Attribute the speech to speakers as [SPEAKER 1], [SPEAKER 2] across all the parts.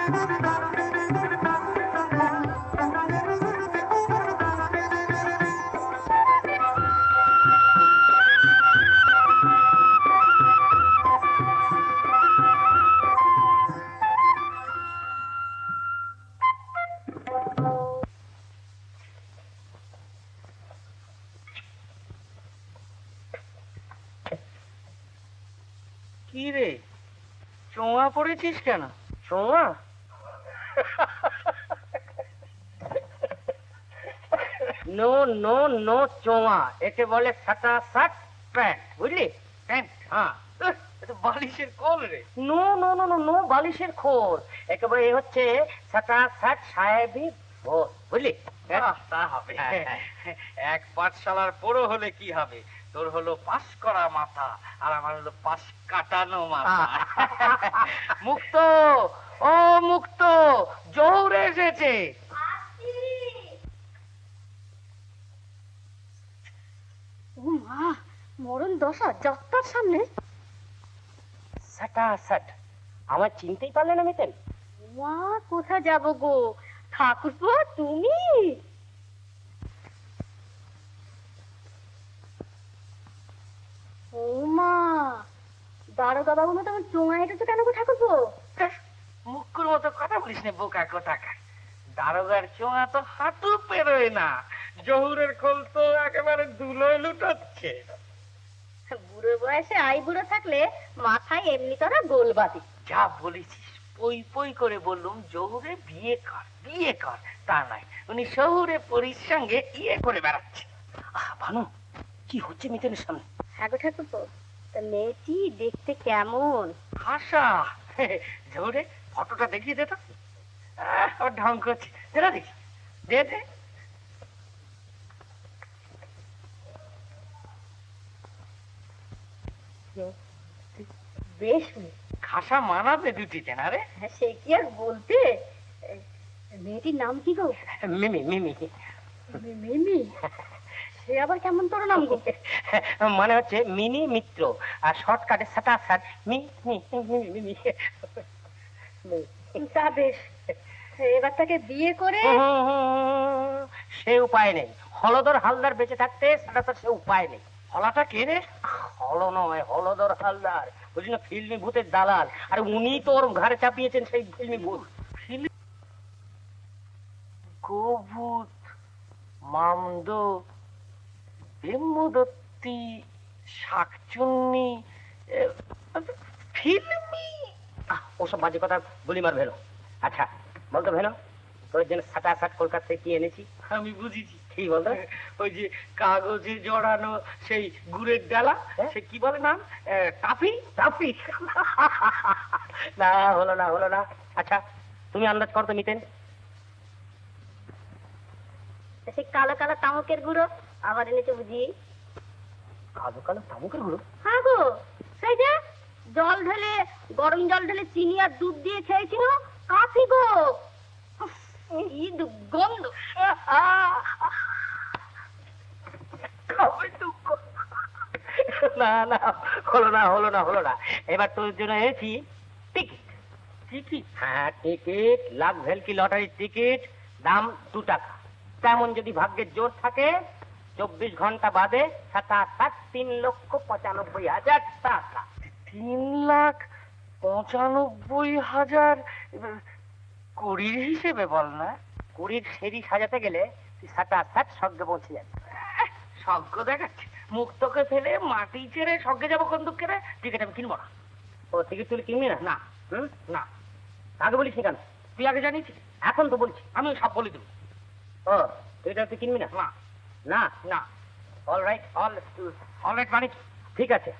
[SPEAKER 1] কি রে, চোঙা পড়েছিস কেন? চোঙা? নো নো নো, চোঙা একে বলে সাটা শার্ট প্যান্ট, বুঝলি? প্যান্ট, হ্যাঁ। বালিশের খোল রে? No no no no no, বালিশের খোল একেবারে হচ্ছে সাটা শার্ট সাহেবি ভোর, বুঝলি? তা হবে। এক পাঠশালার পড়ো হলে কি হবে, তোর হলো পাশ করা মাথা আর আমার হলো পাশ কাটানো মাথা। মুক্ত, ও মুক্ত, জোরে এসেছে।
[SPEAKER 2] মরণ দশা যাত্রার সামনে।
[SPEAKER 1] সাটা সাট, আমার চিনতেই পারলে না মিতেন?
[SPEAKER 2] মা, কোথা যাব গো? ঠাকুরপো তুমি? ও মা, দারোগা বাবু মতো আমার চোঙা হেঁটেছো কেন গো ঠাকুরপো?
[SPEAKER 1] মুখের মতো কথা বলিস না বোকা কোথাকার। দারোগার চোঙা তো হাঁটু পেরোয় না, জহুরের খোল তো একেবারে ধুলোয় লুটাচ্ছে।
[SPEAKER 2] বুড়ো বয়সে আই বুড়ো থাকলে মাথায় এমনি তোরা গোলবাতি।
[SPEAKER 1] যা বলেছিস, পই পই করে বললুম জহুরে বিয়ে কর বিয়ে কর, তা নয়, উনি শহুরে পরীর সঙ্গে ইয়ে করে বেড়াচ্ছে। ভানু, কি হচ্ছে মিতেনের সামনে?
[SPEAKER 2] হ্যাঁ গো ঠাকুরপো, তা মেয়েটি দেখতে কেমন?
[SPEAKER 1] হাসা, জহুরে ফটোটা দেখিয়ে দে তো। ওর ঢং করছে, যেটা দেখি, দে দে।
[SPEAKER 2] বেশ
[SPEAKER 1] খাসা মানাবে দুটিতে না রে?
[SPEAKER 2] সে কি আর বলতে। মেয়েটির নাম কি গো?
[SPEAKER 1] মিমি। মিমি?
[SPEAKER 2] মিমি? সে আবার কেমন তোর নাম গো?
[SPEAKER 1] মানে হচ্ছে মিনি মিত্র, আর শর্টকাটে সাটা সাট মি মি মিমি।
[SPEAKER 2] তা বেশ, এবার তাকে বিয়ে করে।
[SPEAKER 1] সে উপায় নেই, হলদর হালদার বেঁচে থাকতে সাটা সাট সে উপায় নেই। হলাটা কে রে? হল নয়, হলদর হালদার, বুঝলি না, ফিল্মি ভূতের দালাল। আর উনি তো ওর ঘাড়ে চাপিয়েছেন সেই ফিল্মি ভূত। গোভূত, মামদ, ব্রহ্মদত্তি, শাকচুন্নি, ফিল্মি। ওসব বাজে কথা বলি মার ভেলো। আচ্ছা বলতো ভেলো, তোর জন্য সাটা সাট কলকাতা থেকে কি এনেছি? আমি বুঝেছি। কি বলতো? ওই যে কাগজে জড়ানো সেই গুড়ের ডালা, সে কি বলে নাম? টাফি। টাফি? না, হলো না হলো না। আচ্ছা তুমি আন্দাজ করতো মিতেন।
[SPEAKER 2] সেই কালো কালো তামুকের গুঁড়ো আবার এনেছে বুঝি।
[SPEAKER 1] কালো কালো তামুকের গুঁড়ো?
[SPEAKER 2] হ্যাঁ গো, সেই যে জল ঢেলে, গরম জল ঢেলে চিনি আর দুধ দিয়ে খেয়েছিল, কাফি গো। কি দুর্গন্ধ।
[SPEAKER 1] না না, হলো না হলো না হলো না। এবার তোর জন্য এনেছি টিকিট। টিকিট? হ্যাঁ টিকিট, লাখ ভেলকি লটারির টিকিট, দাম 2 টাকা। তেমন যদি ভাগ্যের জোর থাকে 24 ঘন্টা বাদে 3,95,000 টাকা। 3,95,000? কুড়ির হিসেবে বল না। কুড়ির সেরি সাজাতে গেলে তুই 67 স্বর্গে পৌঁছে যাবে। স্বর্গ দেখাচ্ছে, মুক্তকে ফেলে মাটি ছেড়ে স্বর্গে যাবো কোন দুঃখে? টিকিট আমি কিনবো না। ও টিকিট তুই কিনবি না? না। না, আগে বলিস কেন? তুই আগে জানিস, এখন তো বলছি। আমি সব বলে দেবো। ও তুই কিনবি না? না না না। অল রাইট মানে ঠিক আছে,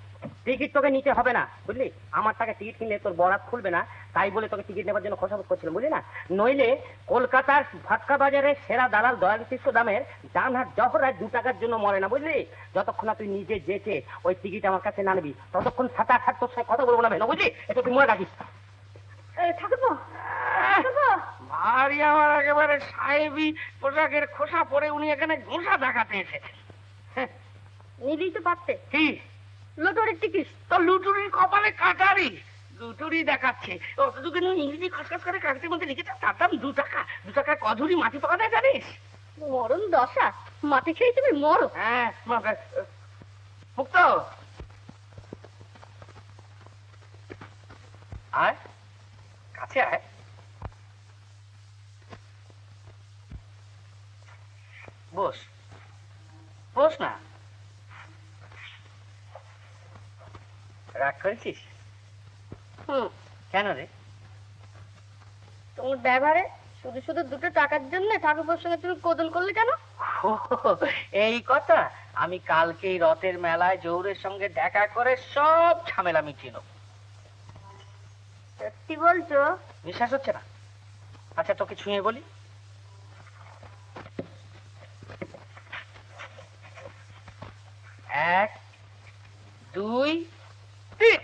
[SPEAKER 1] টিকিট তোকে নিতে হবে না, বুঝলি? আমার টাকা টিকিট কিনলে তোর বরাত খুলবে না, তাই বলে তোকে টিকিট নেবার জন্য খোঁজাখুঁজ করছিলাম, বুঝলি না? নইলে কলকাতার ফাটকা বাজারে সেরা দালাল দয়াল কৃষ্ণ দামের ডানহাট জহরায় 2 টাকার জন্য মরে না, বুঝলি? যতক্ষণ না তুই নিজে যেচে ওই টিকিট আমার কাছে না নিবি ততক্ষণ 7-8 তোর সাথে কথা বলবো না, বুঝলি? এটা তুই মনে রাখিস।
[SPEAKER 2] ঠাকুরপো,
[SPEAKER 1] ভারী আমার একেবারে সাহেবি পোশাকের খোসা পরে উনি এখানে ঘোষা দেখাতে এসেছেন।
[SPEAKER 2] নিলেই তো পারতে।
[SPEAKER 1] কি?
[SPEAKER 2] লটারির টিকিট।
[SPEAKER 1] তো লুটুরির কপালে কাটারি। দুটোরই দেখাচ্ছে। অতটুকু ইংরেজি খসখস করে কাগজের মধ্যে লিখেছে, তার দাম 2 টাকা। 2 টাকা কধুরি মাটি পাওয়া যায় জানিস?
[SPEAKER 2] মরণ দশা, মাটি খেয়ে তুমি মরো।
[SPEAKER 1] হ্যাঁ মুক্ত আয়, কাছে আয়। বস বস না। রাগ করেছিস? কেন রে?
[SPEAKER 2] তোমার ড্রাইভারে শুধু শুধু 2 টাকার জন্য ঠাকুরের সঙ্গে তুমি কোদল করলে কেন?
[SPEAKER 1] এই কথা, আমি কালকেই রথের মেলায় জৌরের সঙ্গে দেখা করে সব ঝামেলা মিটিয়ে নেব।
[SPEAKER 2] সত্যি বলছো?
[SPEAKER 1] বিশ্বাস হচ্ছে না? আচ্ছা তোকে ছুঁয়ে বলি। 1 2 3।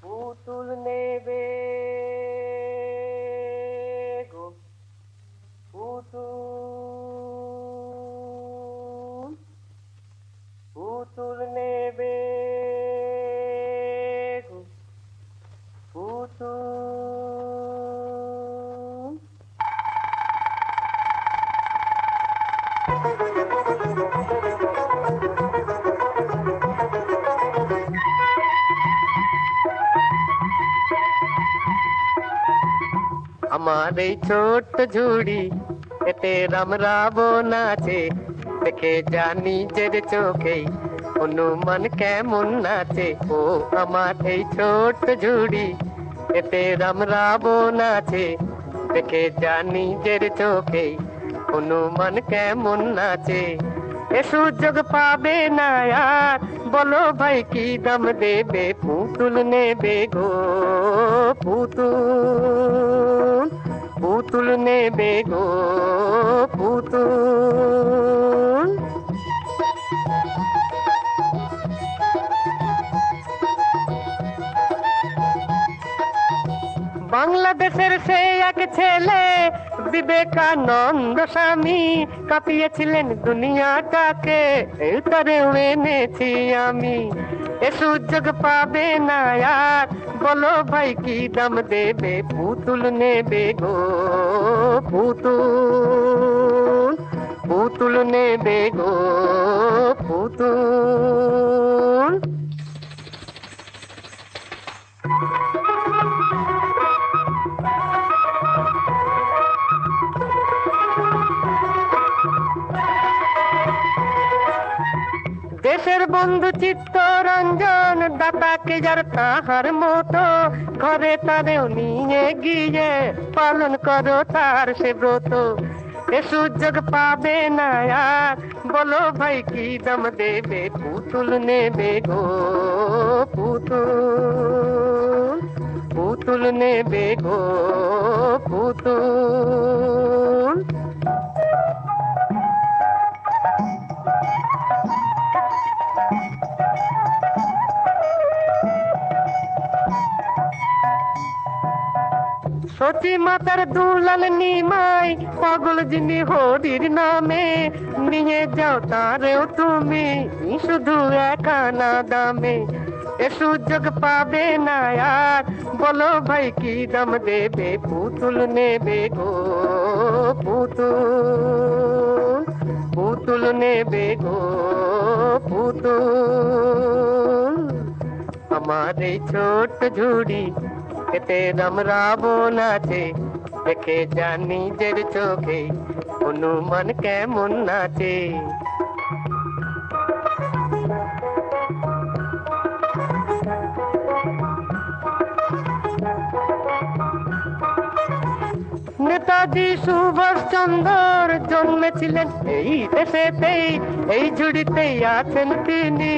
[SPEAKER 1] পুতুল নেবে গো পুতুল, পুতুল নেবে গো পুতুল। আমার এই ছোট্ট ঝুড়ি, এতে রাম রাবণ আছে, দেখে জানি নিজের চোখেই হনুমান কেমন নাচে। ও আমার এই ছোট্ট ঝুড়ি, এতে রাম রাবণ আছে, দেখে জানি নিজের চোখেই হনুমান কেমন নাচে। এ সুযোগ পাবে না আর, বলো ভাই কি দাম দেবে? পুতুল নেবে গো পুতুল, পুতুল নেবে গো পুতুল। বাংলাদেশের সে এক ছেলে বিবেকানন্দ স্বামী, কাঁপিয়েছিলেন দুনিয়াটাকে, এই তারে এনেছি আমি। এ সুযোগ পাবে না আর, বলো ভাই কি দাম দেবে? পুতুল নেবে গো পুতুল, পুতুল নেবে গো পুতুল। দেশের বন্ধু চিত্তরঞ্জন, দাতাকে যার তাহার মতো, ঘরে তারেও নিয়ে গিয়ে পালন করো তার সে ব্রত। এ সুযোগ পাবে না আর, বলো ভাই কি দাম দেবে? পুতুল নেবে গো পুতুল, পুতুল নেবে গো পুতুল। সচি মাতার দুলাল নিমাই, পাগল যিনি হরির নামে, নিয়ে যাও তারেও তুমি শুধু একানা দামে। এ সুযোগ পাবে না আর, বলো ভাই কি দাম দেবে? পুতুল নেবে গো পুতুল, পুতুল নেবে গো পুতুল। আমার এই ছোট্ট ঝুড়ি, এতে রাম রাবণ আছে, দেখে জানি নিজের চোখে হনুমান কেমন নাচে। নেতাজি সুভাষচন্দ্র জন্মেছিলেন এই দেশেতেই, এই ঝুড়িতেই আছেন তিনি,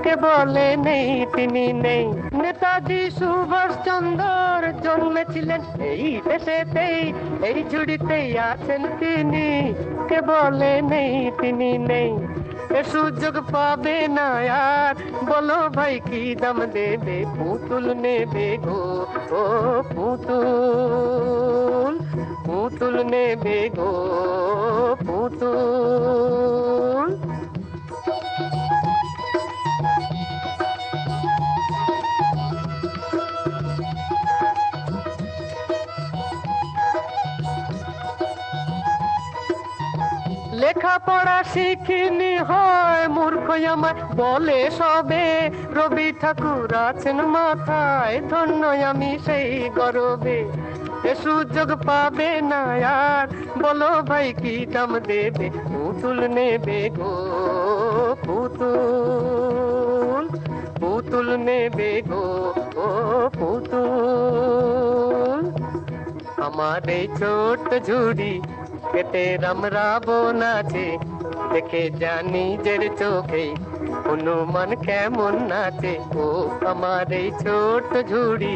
[SPEAKER 1] কে বলে নেই তিনি নেই। নেতাজি সুভাষচন্দ্র জন্মেছিলেন এই দেশেতেই, এই ঝুড়িতেই আছেন তিনি, কে বলে নেই তিনি নেই। এ সুযোগ পাবে না আর, বলো ভাই কি দাম দেবে? পুতুল নেবে গো ও পুতুল, পুতুল নেবে গো পুতুল।
[SPEAKER 3] লেখাপড়া শিখিনি হয় মূর্খ আমার বলে সবে, রবি ঠাকুর আছেন মাথায়, ধন্য আমি সেই গরবে। এ সুযোগ পাবে না আর, বলো ভাই কি দাম দেবে, পুতুল নেবে গো পুতুল, পুতুল নেবে গো ও পুতুল। আমার এই ছোট্ট ঝুড়ি এতে রামরাবণ আছে, দেখে যা নিজের চোখে হনুমান কেমন নাচে। ও আমার এই ছোট্ট ঝুড়ি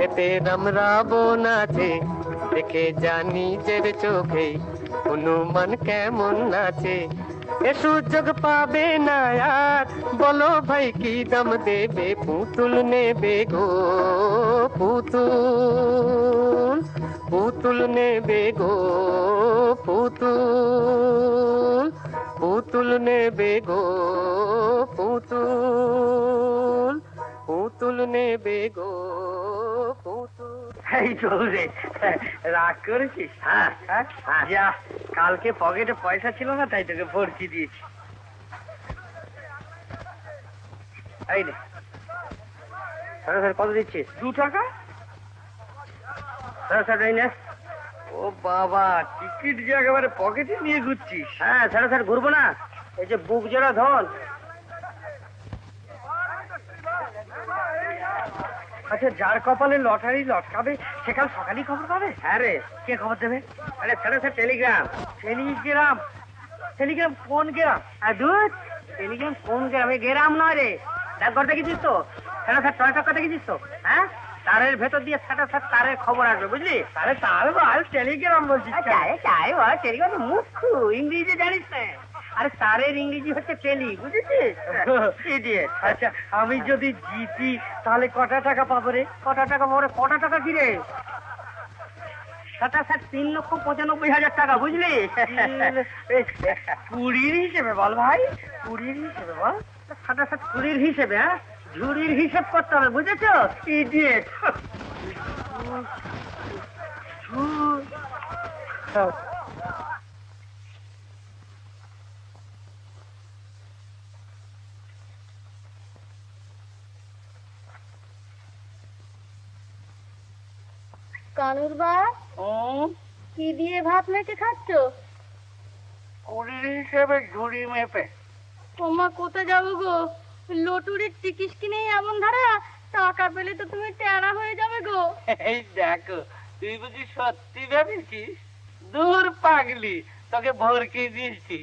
[SPEAKER 3] এতে রামরাবণ আছে, দেখে যা নিজের চোখে হনুমান কেমন নাচে। এ সুযোগ পাবে না আর, বলো ভাই কি দাম দেবে, পুতুল নেবে গো পুতুল, পুতুল নেবে গো পুতুল, পুতুল নেবে গো পুতুল, পুতুল নেবে গো পুতুল।
[SPEAKER 1] এই চৌরে রাগ করেছিস? হ্যাঁ যা, কালকে পকেটে পয়সা ছিল না তাই তোকে ভর্তি দিয়েছি। এই নে, স্যার কত দিচ্ছিস? 2 টাকা। স্যার এই নে। ও বাবা, টিকিট যে একেবারে পকেটে নিয়ে ঘুরছিস। হ্যাঁ স্যার ঘুরবো না, এই যে বুক জোড়া ধন। আচ্ছা, যার কপালে লটারি লটকাবে সে কাল সকালেই খবর পাবে। হ্যাঁ রে, কে খবর দেবে? আরে স্যার টেলিগ্রাম। টেলিগ্রাম? টেলিগ্রাম কোন গ্রাম? দুধ টেলিগ্রাম কোন গ্রামে? গ্রাম নয় রে, ডাকঘর দেখেছিস তো? স্যার টয়টা দেখেছিস তো? হ্যাঁ, তারের ভেতর দিয়ে স্যার তারের খবর আসবে, বুঝলি? আরে তার বল, টেলিগ্রাম বলছিস? টেলিগ্রাম মুখ্য, ইংরেজি জানিস না? আরে তারের ইংরেজি হচ্ছে টেলি, বুঝেছিস? আচ্ছা, আমি যদি জিতি তাহলে কটা টাকা পাবো রে? কটা টাকা পাবো রে? কটা টাকা কি রে? 3,95,000 টাকা, বুঝলি? 20 হিসেবে বল ভাই, 20 হিসেবে বল। 20 হিসেবে? হ্যাঁ, ঝুড়ির হিসেব করতে হবে, বুঝেছো? ইডিয়েট।
[SPEAKER 2] কানুর বা কি দিয়ে ভাত মেখে খাচ্ছ?
[SPEAKER 1] 20 হিসেবে ঝুড়ি মেপে।
[SPEAKER 2] তোমা কোথায় যাবো গো? লটুরির টিকিস কিনেই এমন ধারা, টাকা পেলে তো তুমি টেরা হয়ে যাবে গো।
[SPEAKER 1] এই দেখো, তুই বুঝি সত্যি ভেবেছিস? দূর পাগলি, তোকে ভরকে দিয়েছি।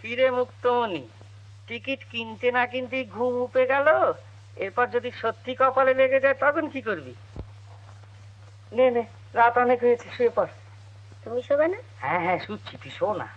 [SPEAKER 1] কিরে মুক্তমণি, টিকিট কিনতে না কিনতেই ঘুম উপে গেল। এরপর যদি সত্যি কপালে লেগে যায় তখন কি করবি? নে নে, রাত অনেক হয়েছে, শুয়ে পড়।
[SPEAKER 2] তুমি শোবে না?
[SPEAKER 1] হ্যাঁ শুচ্ছি, তুই শো না।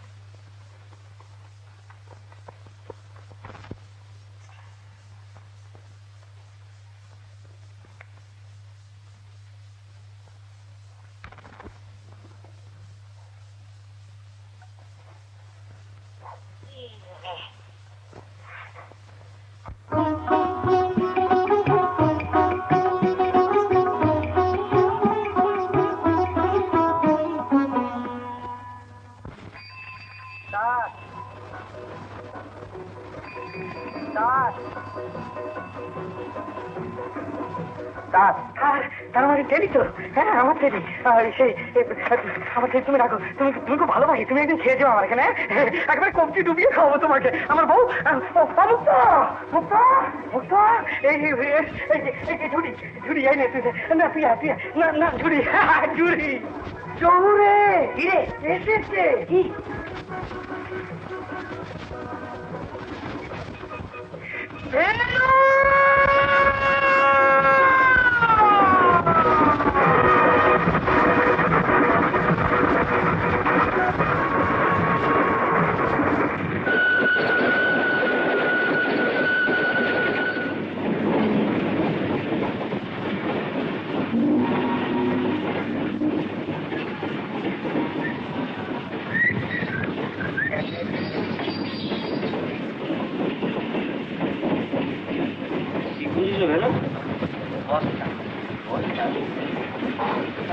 [SPEAKER 1] তার মানে টেলি তো? হ্যাঁ, আমার টেলি। আমার টেলি তুমি রাখো, তুমি খুব ভালোবাসি। তুমি একদিন খেয়ে যাও আমার এখানে, একবার কবজি ডুবিয়ে খাওয়াবো তোমাকে। আমার বউ ঝুড়ি ঝুড়ি এই নে, তুই না, তুই না ঝুড়ি ঝুড়ি চৌরে কিরে এসেছে কি?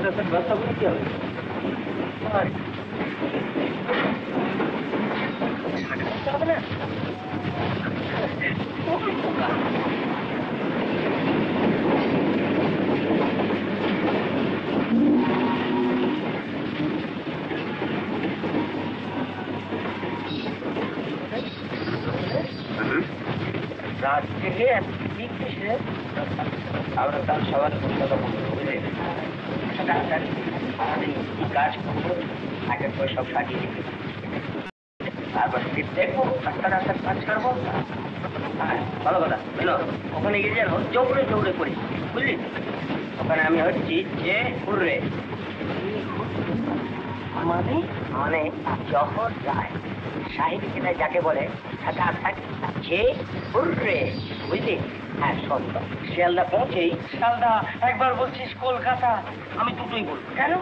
[SPEAKER 1] রাস্তার ব্যবস্থা করে কি হবে? হবে না রাত্রে আমরা তার সবার কলকাতা বুঝলে কাজ করবো আগের পর সব সাজিয়ে দিতে তারপর দেখবো রাস্তার কাজ ছাড়বো। ভালো কথা বুঝলো, ওখানে গিয়ে যেন জৌড়ে জৌড়ে করি বুঝলি। ওখানে আমি হচ্ছি যে হুররে মানে মানে জহর যায় সাহিত্য কিনা যাকে বলে যে হুররে বুঝলি। হ্যাঁ শোন, শিয়ালদা পৌঁছেই শিয়ালদা একবার বলছিস কলকাতা, আমি দুটোই বলবো। কেন?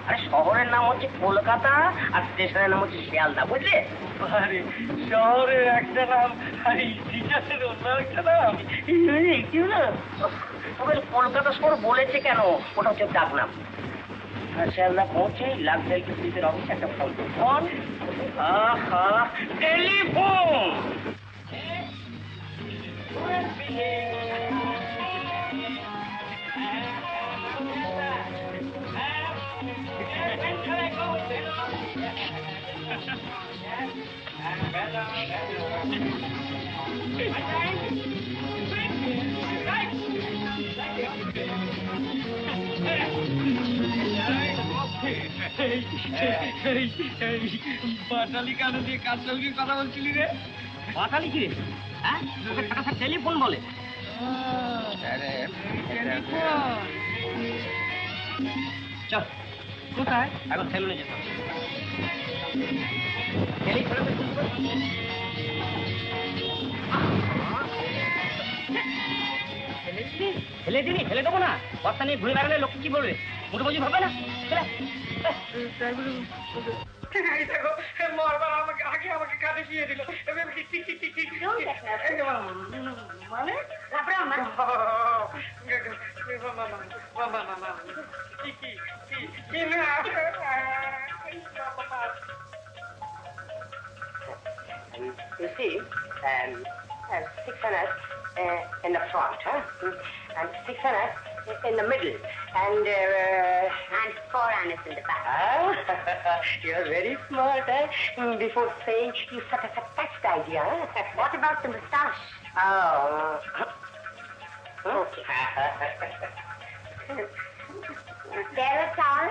[SPEAKER 1] আরে শহরের নাম হচ্ছে কলকাতা আর স্টেশনের নাম হচ্ছে শিয়ালদা বুঝলে। আরে শহরের একটা নাম আর ইতিহাসের অন্য একটা নাম কি হলো? তবে কলকাতা শহর বলেছে কেন, ওটা হচ্ছে ডাক নাম। শিয়ালদা পৌঁছেই লাক্সারি কিস্তিদের অফিসে একটা ফোন ফোন আহা টেলিফোন।
[SPEAKER 4] বাটালি কানে দিয়ে কার সঙ্গে কথা বলছিলি রে?
[SPEAKER 1] বাটালি কি রে? হ্যাঁ টেলিফোন বলে। চল কোথায়? এখন সেলুনে যেতে হবে। ফেলে দিবি? ফেলে দেবো না, বস্তা নিয়ে ঘুরে বেড়ালে লোক কি বলবে? মোটো বুঝি ভাবে না।
[SPEAKER 4] আমাকে আগে আমাকে কাঁধে শুয়ে দিল মানে
[SPEAKER 1] You see, 600 in the front, and 600 in the middle, and 4 annas in the back. You're very smart, Before saying, you sort of touched the idea,
[SPEAKER 2] What about the moustache?
[SPEAKER 1] Okay.
[SPEAKER 2] There a towel?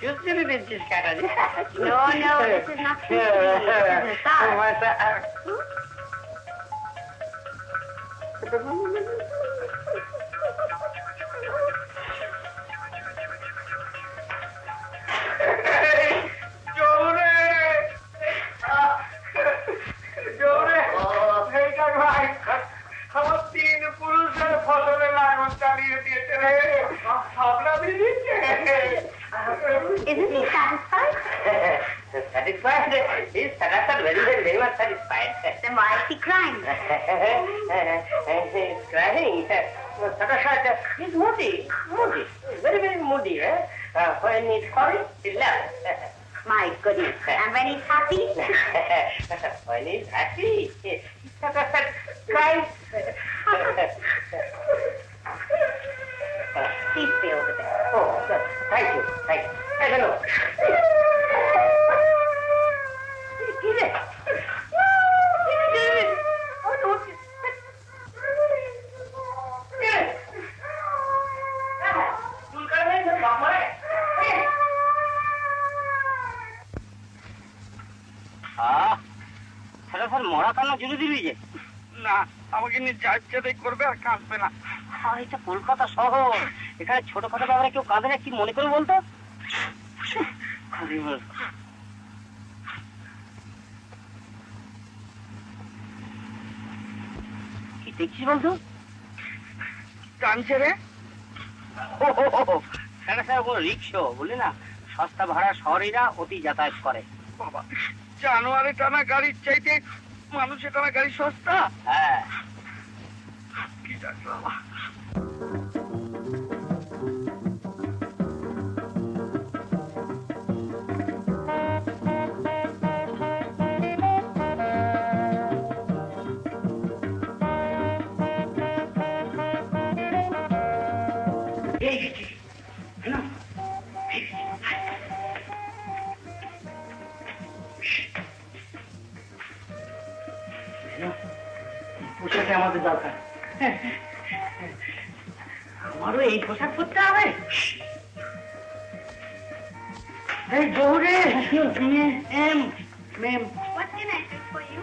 [SPEAKER 1] Usually this is kind of...
[SPEAKER 2] No, this is not sweet. This is sour. Isn't he satisfied?
[SPEAKER 1] Satisfied? He's satisfied, very much satisfied.
[SPEAKER 2] Then why is he crying?
[SPEAKER 1] He's crying. Satisfied. He's moody. Very moody. When he's sorry, he's loud.
[SPEAKER 2] My goodness. And when he's happy?
[SPEAKER 1] When he's happy, he's satisfied. nice. Please stay over there. Oh, sir. Thank you. Thank you. I don't know. মরা কান্না জুড়ে দিবি যে
[SPEAKER 4] না আমাকে নিয়ে যাই করবে আর কাঁদবে না।
[SPEAKER 1] এটা কলকাতা শহর, এখানে ছোটখাটো ব্যাপারে কেউ কাঁদে না, কি মনে করে বলতো? কি দেখছিস বলতো?
[SPEAKER 4] কাঁদছে রে।
[SPEAKER 1] রিক্সা বলি না, সস্তা ভাড়া শহরেরা অতি যাতায়াত করে।
[SPEAKER 4] বাবা, জানোয়ারে টানা গাড়ির চাইতে মানুষের টানা গাড়ি সস্তা।
[SPEAKER 1] হ্যাঁ,
[SPEAKER 4] কি জানি বাবা।
[SPEAKER 1] পোশাকে আমাদের দরকার। আমারও এই পোশাক পরতে হবে। এই জহুরে ma'am,
[SPEAKER 2] What can I do for you?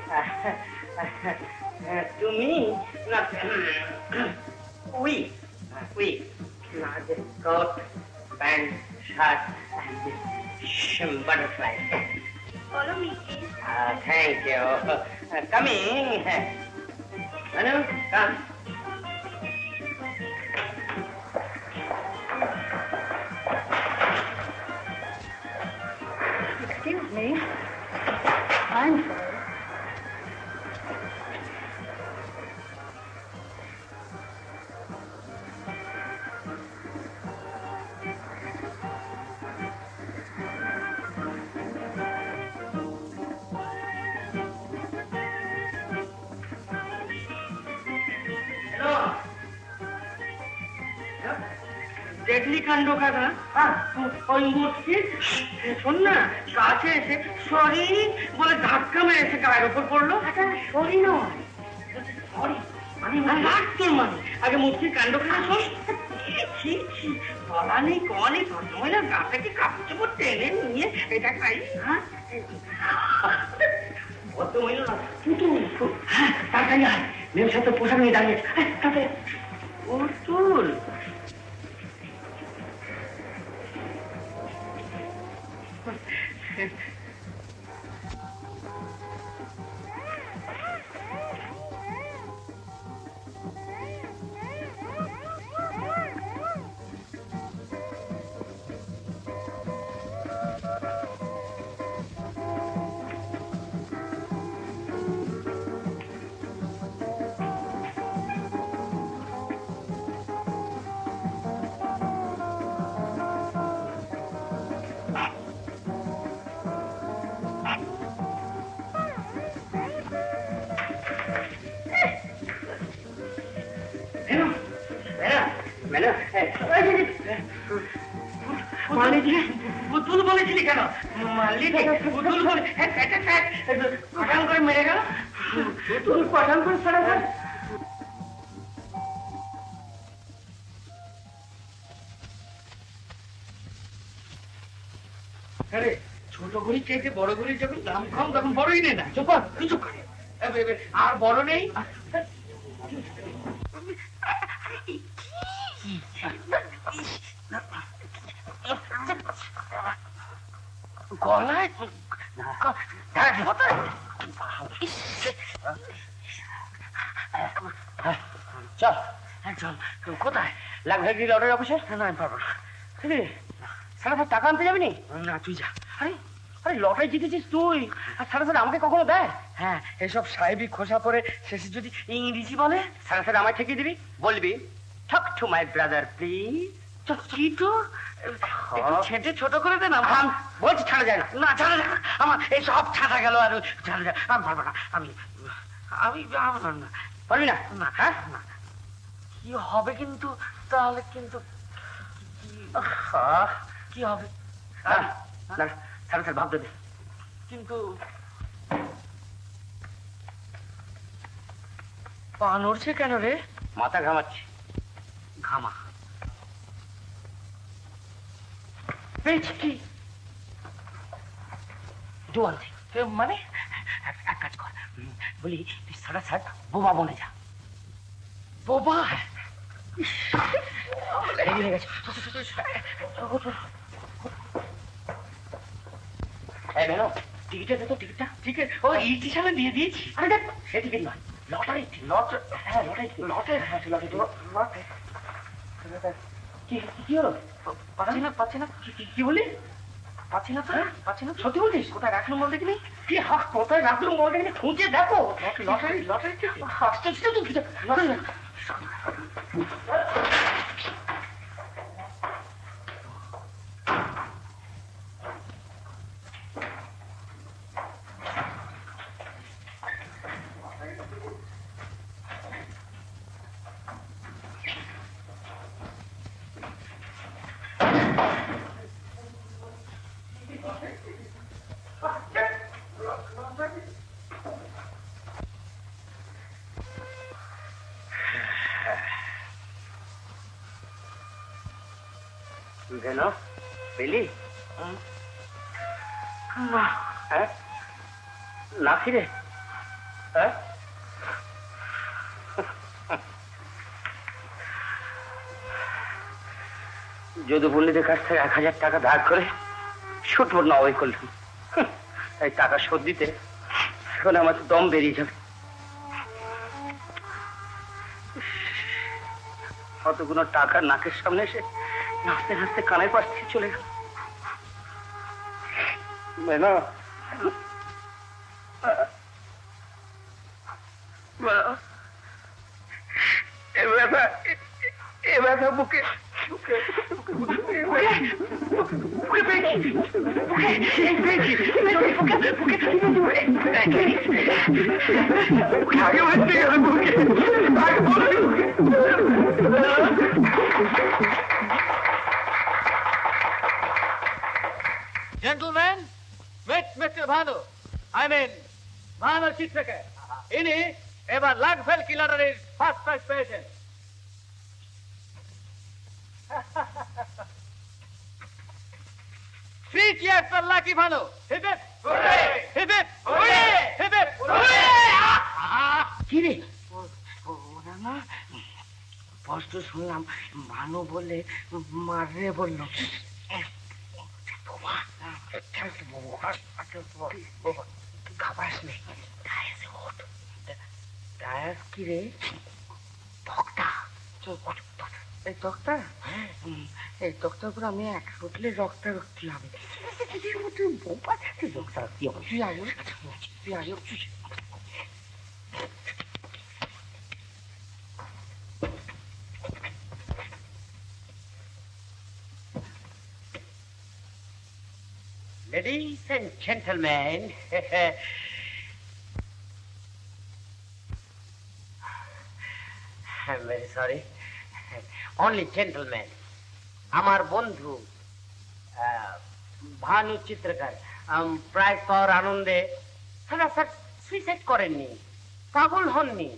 [SPEAKER 1] তুমি না উই না যে coat pant shirt butterfly.
[SPEAKER 2] Follow me, please.
[SPEAKER 1] Thank you. Coming. Manu, come.
[SPEAKER 2] Excuse me. I'm sorry.
[SPEAKER 1] দেখলি কাণ্ড কাদা? ওই মূর্তি শোন না, কাছে এসে সরি বলে ধাক্কা মেরেছে, গায়ের উপর পড়লো। সরি নয়, সরি মানে তোর মানে আগে মূর্তির কাণ্ড কাদা শোন। বলা নেই কওয়া নেই, ভদ্রমহিলা গাটাকে কাপড় চোপড় টেনে নিয়ে এটা খাই। হ্যাঁ, ভদ্রমহিলা না পুতুল। হ্যাঁ, তাড়াতাড়ি আয়, মেয়ের সাথে পোশাক নিয়ে দাঁড়িয়েছে। তাতে পুতুল পুতুল বলেছিলি কেন? মারলি পুতুল বলে পাঠান করে মেরে গেল। পুতুল পাঠান করে ফেরা।
[SPEAKER 4] আরে ছোট ঘড়ির চাইতে বড় ঘড়ির যখন দাম কম তখন বড়ই নেই না। চুপ কিছু করে আর বড় নেই।
[SPEAKER 1] গলায় চল চল, কোথায় লাগবে? লটারি অফিসে? না আমি পারবো না। সারা সার টাকা আনতে যাবি নি?
[SPEAKER 4] না তুই যা।
[SPEAKER 1] আরে আরে লটারি জিতেছিস তুই, আর সারা সার আমাকে কখনো দেয়?
[SPEAKER 4] হ্যাঁ, এসব সাহেবি খোসা পরে শেষে যদি
[SPEAKER 1] ইংরেজি বলে সারা সার আমায় ঠেকিয়ে দিবি, বলবি talk to my brother please. কি তো ছেটে ছোট করে দে না। বলছি ছাড়া যায় না। না ছাড়া যায় না, আমার এই সব ছাড়া গেল। আর ছাড়া যায় আমি পারবো না। আমি
[SPEAKER 4] পারবি না? হ্যাঁ,
[SPEAKER 1] কি হবে কিন্তু? তাহলে কিন্তু কি হবে?
[SPEAKER 4] স্যার ভাবতে দে।
[SPEAKER 1] কিন্তু পা নড়ছে কেন রে?
[SPEAKER 4] মাথা ঘামাচ্ছি।
[SPEAKER 1] ঘামা পেয়েছি কি?
[SPEAKER 4] জোয়ান
[SPEAKER 1] মানে
[SPEAKER 4] এক কাজ কর, বলি তুই সারাসার বোবা বনে যা।
[SPEAKER 1] বোবা?
[SPEAKER 4] রেডি হয়ে গেছে। এই বেরো, টিকিটটা দে তো, টিকিটটা।
[SPEAKER 1] টিকিট ও ইটিশনে দিয়ে দিয়েছি।
[SPEAKER 4] আরে দেখ, সে টিকিট নয়, লটারি। হ্যাঁ, লটারি। কি হলো?
[SPEAKER 1] পাচ্ছি না।
[SPEAKER 4] কি বলি?
[SPEAKER 1] পাচ্ছি না তো, পাচ্ছি না।
[SPEAKER 4] সত্যি বলছিস?
[SPEAKER 1] কোথায় রাখলাম বল দেখিনি?
[SPEAKER 4] কি হাক, কোথায় রাখলুম বল দেখিনি, খুঁজে দেখো।
[SPEAKER 1] লটারি
[SPEAKER 4] আশ্চর্য তো, লটারি। ভেনো, পেলি?
[SPEAKER 1] না।
[SPEAKER 4] হ্যাঁ, না ফিরে? হ্যাঁ, যদু পণ্ডিতের কাছ থেকে 1000 টাকা ধার করে ছুটবো না ওই করলাম। এই টাকা শোধ দিতে এখন আমার তো দম বেরিয়ে যাবে। কতগুলো টাকা নাকের সামনে এসে নাচতে নাচতে কানের পাশ থেকে চলে গেল। এ ব্যথা বুকে
[SPEAKER 1] Gentlemen, meet Mr. Bhanu. I mean, Bhanu Chitrake. ইনি এবার লাগফেল কিলারের ফার্স্ট প্রাইজ পেয়েছেন। Three cheers for Lucky Bhanu. Hip hip. Hooray! Hip hip. Hooray! Hip hip. Hooray!
[SPEAKER 4] কি রে? ওরা না স্পষ্ট শুনলাম ভানু বলে মাররে বললো। খাবাস নেই, ডায়াস কি রে? তক্তা। এই তক্তা? এই তক্তার উপর আমি এক উঠলে রক্তারক্তি হবে। রক্তারক্তি হবে। তুই আগে
[SPEAKER 1] Ladies and gentlemen, I'm very sorry. Only gentlemen. আমার বন্ধু ভানু চিত্রকার প্রাইজ পাওয়ার আনন্দে স্যার সুইসাইড করেননি, পাগল হননি,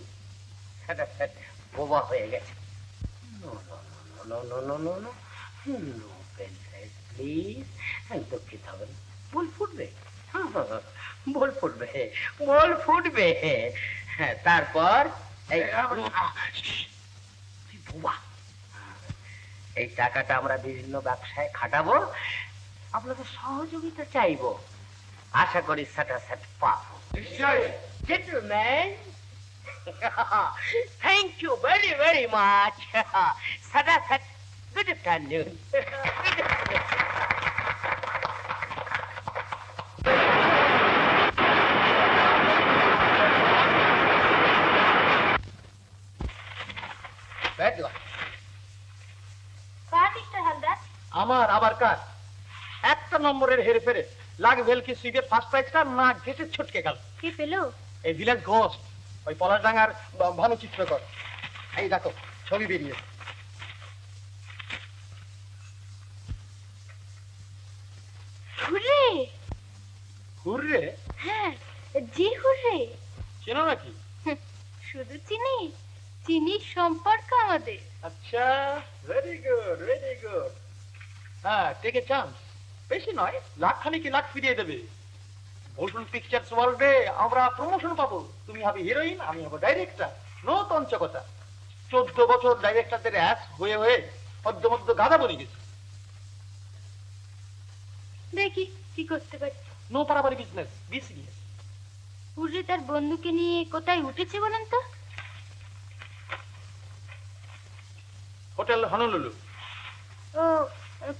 [SPEAKER 1] স্যার বোবা হয়ে গেছে। প্লিজ, দুঃখিত হবেন। বল ফুটবে, বল ফুটবে। তারপর এই টাকাটা আমরা বিভিন্ন ব্যবসায় খাটাবো, আপনাদের সহযোগিতা চাইবো, আশা করি স্যাট পাবো। Gentlemen, thank you very, very much. Sat, good afternoon. Bad luck. আমার আবার কার? একটা নম্বরের হেরফেরে লাগভেল কি সুইপের ফার্স্ট প্রাইজটা না ঘেটে ছটকে গেল।
[SPEAKER 2] কি পেলো?
[SPEAKER 1] এই ভিলেজ ঘোস্ট
[SPEAKER 5] ওই পলাশডাঙ্গার ভানু চিত্রকর। এই দেখো ছবি বেরিয়ে।
[SPEAKER 2] হুররে!
[SPEAKER 5] হুররে?
[SPEAKER 2] হ্যাঁ, জি হুররে।
[SPEAKER 5] চেনো নাকি?
[SPEAKER 2] শুধু চিনি, চিনির সম্পর্ক আমাদের।
[SPEAKER 5] আচ্ছা, ভেরি গুড ভেরি গুড। হ্যাঁ, টেক এ চান্স। বেশি নয়, লাখ ফিরিয়ে দেবে। ভূষণ পিকচার্স ওয়ার্ল্ডে আমরা প্রমোশন পাবো। তুমি হবে হিরোইন, আমি হবো ডাইরেক্টর। নো তঞ্চকতা। 14 বছর ডাইরেক্টরদের অ্যাস হয়ে হয়ে মধ্য গাধা বনে গেছে।
[SPEAKER 2] দেখি কি করতে পারি।
[SPEAKER 5] নো পারাপারি বিজনেস, বি সিরিয়াস।
[SPEAKER 2] হুররে তার বন্ধুকে নিয়ে কোথায় উঠেছে বলেন তো?
[SPEAKER 5] Hotel Honolulu.
[SPEAKER 2] ও,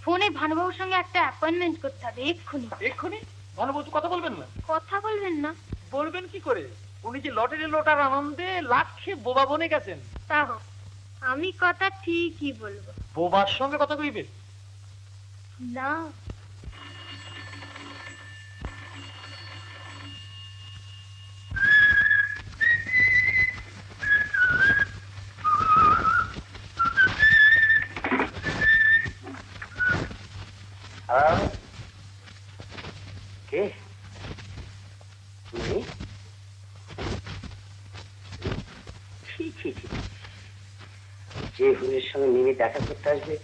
[SPEAKER 2] ফোনে ভানুবাবুর সঙ্গে একটা অ্যাপয়েন্টমেন্ট করতে হবে এক্ষুনি।
[SPEAKER 5] এক্ষুনি? ভানুবাবু কথা বলবেন না?
[SPEAKER 2] কথা বলবেন না?
[SPEAKER 5] বলবেন কি করে? উনি যে লটারি লোটার আনন্দে লাখে বোবা বনে গেছেন।
[SPEAKER 2] তা হোক, আমি কথা ঠিকই বলবো।
[SPEAKER 5] বোবার সঙ্গে কথা কইবে?
[SPEAKER 2] না।
[SPEAKER 4] কে? তুমি? যে হুরের সঙ্গে মিমি দেখা করতে আসবে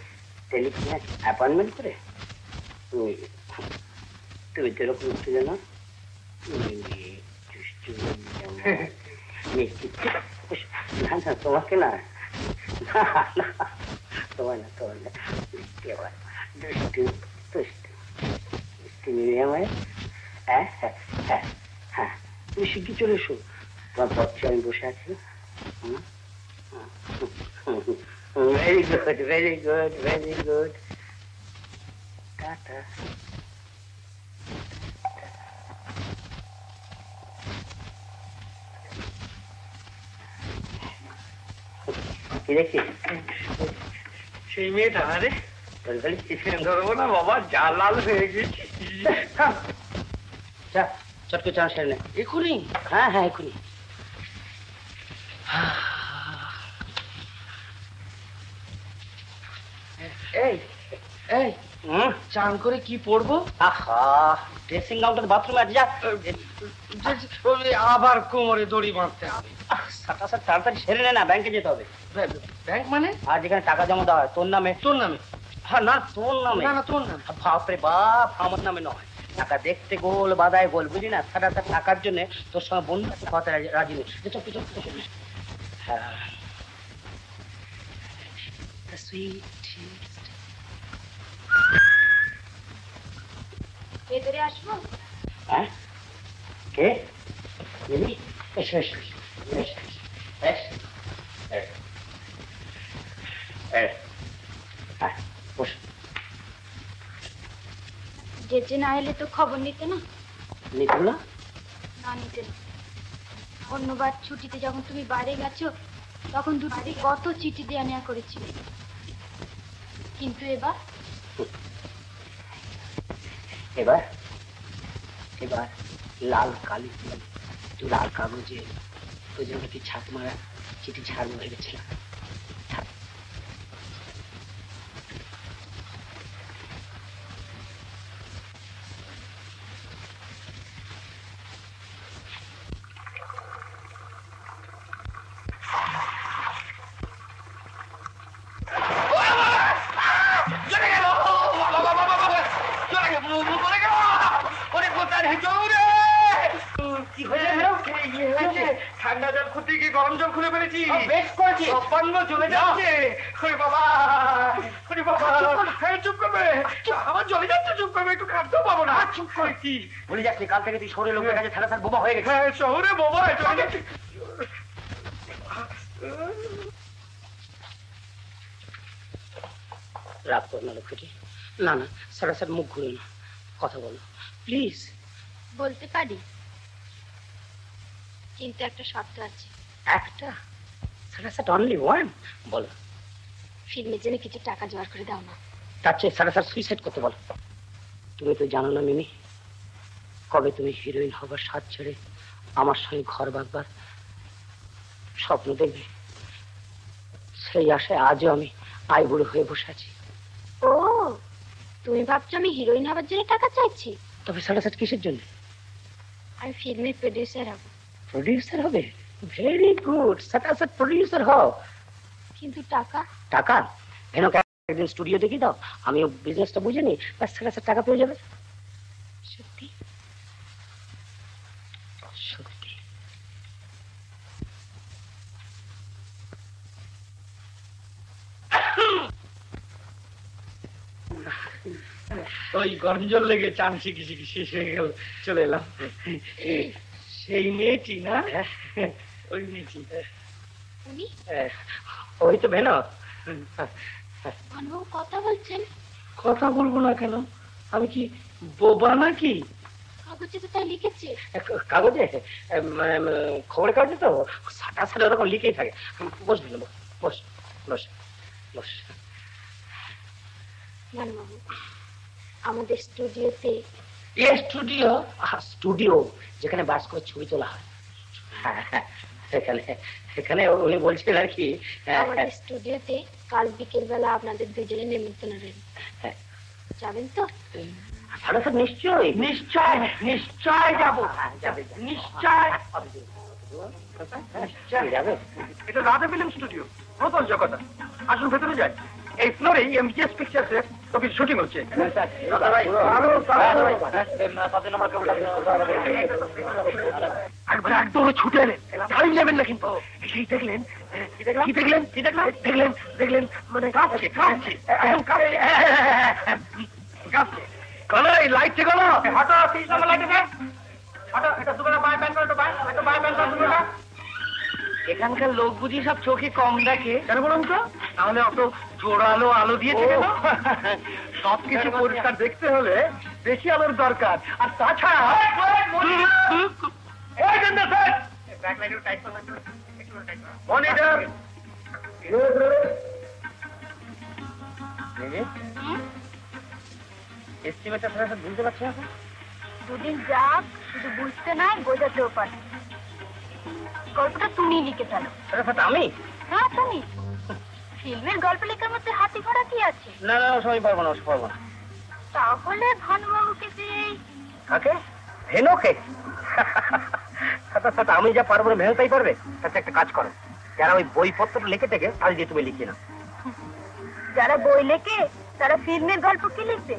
[SPEAKER 4] টেলিফোনে অ্যাপয়েন্টমেন্ট করে? তুমি তো এরকম উত্তেজনা। না না, তোমাকে না, তোমার না, তোমার না, দুষ্টু দুষ্টু তুমি আমায়। হ্যাঁ হ্যাঁ হ্যাঁ হ্যাঁ, তুমি শিগগির চলে এসো। তোমার পথে আমি বসে আছি। Very good very good very good. Tata. কি দেখছিস?
[SPEAKER 5] সেই মেয়েটা? আরে
[SPEAKER 4] ধরবো না বাবা, যা লাল হয়ে গেছি। চটকে চা সেরে নে এখুনি। হ্যাঁ হ্যাঁ এখুনি।
[SPEAKER 1] এই এই চান করে কি পড়বো?
[SPEAKER 4] আহা, ড্রেসিং গাউনটা বাথরুমে আছে, যা।
[SPEAKER 1] আবার কোমরে দড়ি বাঁধতে হবে।
[SPEAKER 4] সাটা তাড়াতাড়ি সেরে নে না, ব্যাংকে যেতে হবে।
[SPEAKER 1] ব্যাংক মানে?
[SPEAKER 4] আর যেখানে টাকা জমা দেওয়া হয় তোর নামে।
[SPEAKER 1] তোর নামে?
[SPEAKER 4] হ্যাঁ না, তোর নামে।
[SPEAKER 1] না না, তোর নামে।
[SPEAKER 4] বাপরে বাপ, আমার নামে নয়। টাকা দেখতে গোল বাদায় গোল, বুঝলি না? সাটা টাকার জন্য তোর সঙ্গে বন্ধু কথা রাজি নেই। হ্যাঁ,
[SPEAKER 2] ভেতরে আসবো?
[SPEAKER 4] হ্যাঁ, কে? মিমি? এসো এসো এসো বসো।
[SPEAKER 2] যেতে না এলে তো খবর নিতে না?
[SPEAKER 4] নিত না?
[SPEAKER 2] না নিতে না। অন্যবার ছুটিতে যখন তুমি বাইরে গেছো তখন দুটি কত চিঠি দেয়া নেওয়া করেছিলে, কিন্তু এবার
[SPEAKER 4] এবার এবার লাল কালি লাল কাগজে ওই জন্য কি ছাপ মারা চিঠি ছাড়বো ভেবেছিলাম।
[SPEAKER 1] কি হয়েছে? ঠান্ডা জল খুঁজতে গিয়ে গরম জল খুলে ফেলেছি। বেশ করেছি, অপাঙ্গ চলে যাচ্ছে। ওরে বাবা, ওরে বাবা, চুপ করবে, আমার চলে যাচ্ছে। চুপ করবে, একটু খাটতেও পাবো না। চুপ করে কি
[SPEAKER 4] বলে যাচ্ছি, কাল থেকে তুই শহরে লোকের কাছে থানা বোমা হয়ে গেছে।
[SPEAKER 1] হ্যাঁ, শহরে বোমা চলে যাচ্ছে।
[SPEAKER 4] রাগ কর না লক্ষ্মীটি। না না, সারাসার মুখ ঘুরে না, কথা বলো প্লিজ।
[SPEAKER 2] বলতে পারি, কিন্তু একটা শর্ত আছে।
[SPEAKER 4] একটা? সারাসার অনলি ওয়ান? বলো।
[SPEAKER 2] ফিল্মের জন্য কিছু টাকা জোগাড় করে দাও না।
[SPEAKER 4] তার চেয়ে সারাসার সুইসাইড করতে বলো। তুমি তো জানো না মিমি, কবে তুমি হিরোইন হবার স্বাদ ছেড়ে আমার সঙ্গে ঘর বাঁধবার স্বপ্ন দেখবে, সেই আশায় আজও আমি আইবুড়ো হয়ে বসে আছি।
[SPEAKER 2] ও, তুমি ভাবছো আমি হিরোইন হবার জন্য টাকা চাইছি?
[SPEAKER 4] তবে সারাসাত কিসের জন্য?
[SPEAKER 2] আমি ফিল্মের প্রডিউসার হব।
[SPEAKER 4] প্রডিউসার হবে? ভেরি গুড, সারাসাত প্রডিউসার হও।
[SPEAKER 2] কিন্তু টাকা?
[SPEAKER 4] টাকা ভেনকে একদিন স্টুডিও দেখিয়ে দাও, আমিও বিজনেসটা বুঝে নিই, ব্যাস সারাসাত টাকা পেয়ে যাবে।
[SPEAKER 2] সত্যি?
[SPEAKER 4] সত্যি।
[SPEAKER 5] ওই গরম জল লেগে চান শিখি শিখি শেষ হয়ে গেল, চলে এলাম। সেই মেয়েটি না? ওই মেয়েটি।
[SPEAKER 2] উনি?
[SPEAKER 4] ওই তো ভেন।
[SPEAKER 2] ভানুবাবু কথা বলছেন?
[SPEAKER 4] কথা বলবো না কেন? আমি কি বোবা নাকি?
[SPEAKER 2] কাগজে তো তাই লিখেছে।
[SPEAKER 4] কাগজে? খবরের কাগজে তো সাটা সাটা ওরকম লিখেই থাকে। বস ভেন, বস বস বস।
[SPEAKER 2] ভানুবাবু, আমাদের স্টুডিওতে।
[SPEAKER 4] স্টুডিও? স্টুডিও যেখানে বাস করে ছবি তোলা হয়, সেখানে সেখানে উনি বলছিলেন আর কি।
[SPEAKER 2] আমাদের স্টুডিওতে কাল বিকেল বেলা আপনাদের দুজনে নেমন্তন্ন রইল, যাবেন তো?
[SPEAKER 4] নিশ্চয় নিশ্চয় নিশ্চয় যাবো, নিশ্চয় যাবে।
[SPEAKER 5] এটা রাধা ফিল্ম স্টুডিও, প্রতল জগতা। আসুন ভেতরে যাই। এই ফ্লোরে এমজিএস পিকচার্সের ছবির শুটিং হচ্ছে। একবার একদম ছুটে এলেন, গাড়ি নেবেন না কিন্তু। সেই দেখলেন, কি দেখলেন, কি দেখলেন, দেখলেন দেখলেন মানে কাঁপছে কাঁপছে কাঁপছে। কলাই লাইটছে কেন? হাঁটো, 30 নম্বর লাইটে দেন। হাঁটো, এটা দুবেলা বাই প্যান করো, বাই এটা বাই প্যান করো দুবেলা।
[SPEAKER 1] এখানকার লোক বুঝি সব চোখে কম দেখে?
[SPEAKER 5] কেন বলুন তো?
[SPEAKER 1] তাহলে অত জোরালো আলো দিয়েছে কেন?
[SPEAKER 5] সবকিছু পরিষ্কার দেখতে হলে বেশি আলোর দরকার। আর তাছাড়া মনিটর
[SPEAKER 4] এস্টিমেটটা সাথে বুঝতে পারছি না।
[SPEAKER 2] দুদিন যাক, শুধু বুঝতে নাই বোঝাতেও পারি। গল্পটা তুমি লিখে ফেলো।
[SPEAKER 4] আমি?
[SPEAKER 2] হ্যাঁ তুমি। ফিল্মের গল্প লেখার মধ্যে হাতি ঘোড়া কি আছে?
[SPEAKER 4] না না, সময় পারবো না, পারবো না।
[SPEAKER 2] তাহলে ভানুবাবুকে দিয়েই।
[SPEAKER 4] কাকে? ভেনুকে? সাথে আমি যা পারবো না ভেনু তাই পারবে? তাতে একটা কাজ করো, যারা ওই বইপত্রটা লিখে থেকে আজ দিয়ে তুমি লিখিয়ে না।
[SPEAKER 2] যারা বই লেখে তারা ফিল্মের গল্প কি লিখবে?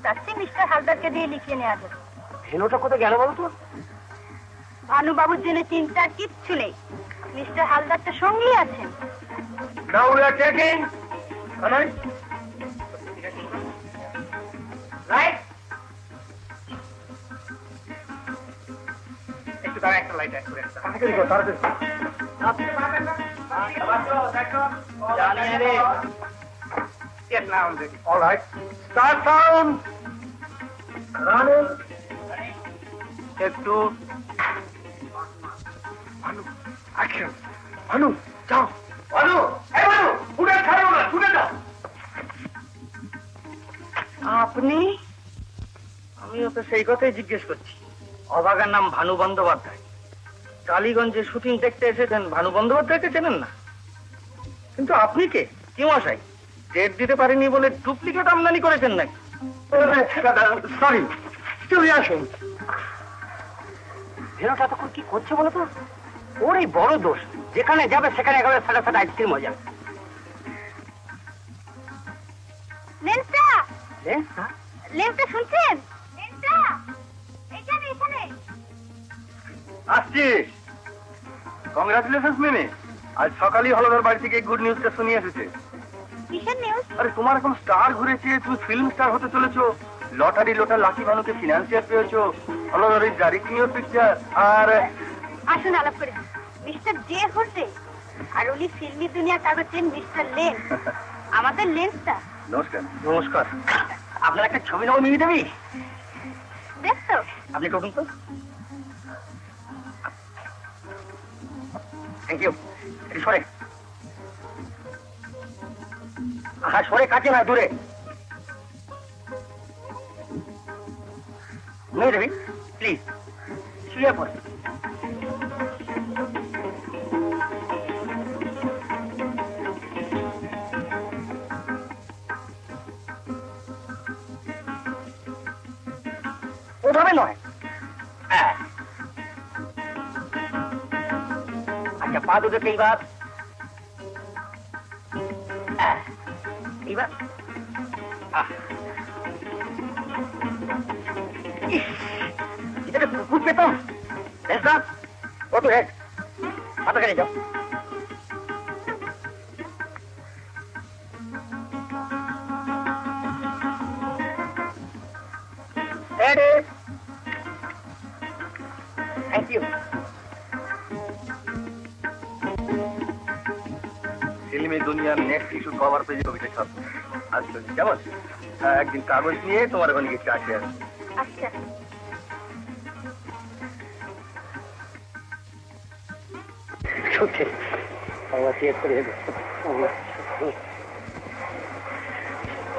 [SPEAKER 2] তার চেয়ে মিস্টার হালদারকে দিয়ে লিখিয়ে নেওয়া যাবে।
[SPEAKER 4] ভেনুটা কোথায় গেল বলো তো?
[SPEAKER 2] ভানুবাবুর জন্য চিন্তার কিচ্ছু নেই, মিস্টার হালদার তো সঙ্গী আছেন।
[SPEAKER 5] Now we are taking right. একটু দাঁড়া, একটা লাইট একটু একটা। তাড়াতাড়ি করো, তাড়াতাড়ি। জানিয়ে রে। Yes, now I'm ready. All right. Start sound. Running. একটু ভানু, action. ভানু, যাও। ভানু, এই ভানু, ফুটে ছাড়ো না, ফুটে যাও।
[SPEAKER 1] আপনি? আমিও তো সেই কথাই জিজ্ঞেস করছি। অভাগার নাম ভানু বন্দ্যোপাধ্যায়। টালিগঞ্জে শুটিং দেখতে এসেছেন, ভানু বন্দ্যোপাধ্যায়কে চেনেন না? কিন্তু আপনি কে? কি মশাই, ডেট দিতে পারেনি বলে ডুপ্লিকেট আমদানি করেছেন নাকি?
[SPEAKER 5] সরি, চলে আসুন।
[SPEAKER 4] ভেনুটা তখন কি করছে বলো তো? ওর এই বড় দোষ, যেখানে যাবে সেখানে একেবারে সাথে সাথে আইসক্রিম মজা।
[SPEAKER 2] লেন্সটা,
[SPEAKER 4] হ্যাঁ,
[SPEAKER 2] লেন্সটা শুনছেন? লেন্সটা, এখানে এখানে।
[SPEAKER 5] আসছিস? কংগ্রাচুলেশন মিমি, আজ সকালেই হলদার বাড়ি থেকে গুড নিউজটা শুনিয়ে এসেছে।
[SPEAKER 2] কিসের নিউজ?
[SPEAKER 5] আরে তোমার এখন স্টার ঘুরেছে, তুমি ফিল্ম স্টার হতে চলেছো। লটারি লোটা লাকি ভানুকে ফিনান্সিয়ার পেয়েছো, হলদারের ডাইরেক্টিং ইউর পিকচার। আর
[SPEAKER 2] আসুন আলাপ করে। মিস্টার জে হোসে, আর উনি ফিল্মি দুনিয়া কাগজের মিস্টার লেন্স, আমাদের লেন্সটা।
[SPEAKER 5] নমস্কার।
[SPEAKER 4] নমস্কার। আপনার একটা ছবি নেবো মিমি দেবী?
[SPEAKER 2] দেখছো?
[SPEAKER 4] আপনি করুন তো। Thank you. সরে, হ্যাঁ সরে, কাছে না দূরে। মেয়ে দেবী প্লিজ শুয়ে পড়ে। পা দুটোকে এইবার এইবার এটা কুকুর পেতাম কত হেড মাথা কেটে যাও থ্যাংক ইউ
[SPEAKER 6] ফিল্মি দুনিয়ার নেক্সট ইস্যু কভার পেজে কবিতা ছাপ আসলে কেমন একদিন কাগজ নিয়ে তোমার ওখানে গিয়ে আসে আর
[SPEAKER 2] আচ্ছা
[SPEAKER 4] সত্যি আমার চেক করে দেবো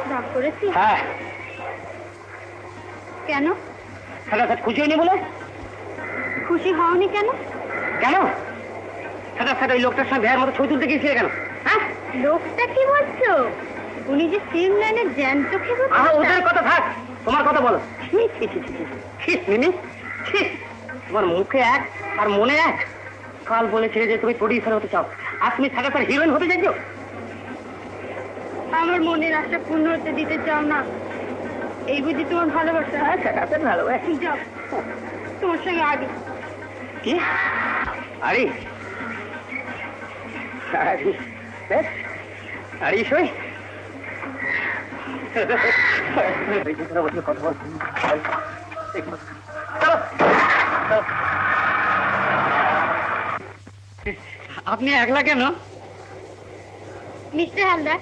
[SPEAKER 2] ভাব করেছি
[SPEAKER 4] হ্যাঁ
[SPEAKER 2] কেন
[SPEAKER 4] সাদা সাত খুশি হয়নি বলে
[SPEAKER 2] খুশি হওনি কেন
[SPEAKER 4] কেন সাদা সাদা ওই লোকটার সঙ্গে ভেড়ার মতো ছবি তুলতে গিয়েছিলে কেন হ্যাঁ
[SPEAKER 2] লোকটা কি বলছো উনি যে সিম লাইনে জ্যান্ত খেয়ে
[SPEAKER 4] ওদের কথা থাক তোমার কথা বলো মিমি তোমার মুখে এক আর মনে এক কাল বলেছিলে যে তুমি প্রডিউসার হতে চাও আর তুমি সাদা সাদা হিরোইন হতে চাইছো
[SPEAKER 2] আমার মনের আশা পূর্ণ হতে দিতে চাও না এই বুঝি তোমার ভালোবাসা
[SPEAKER 4] সাদা ভালোবাসি
[SPEAKER 2] যাও তোমার সঙ্গে আগে
[SPEAKER 4] কি আরে আরে সই কথা বল আপনি একলা কেন
[SPEAKER 2] মিস্টার হালদার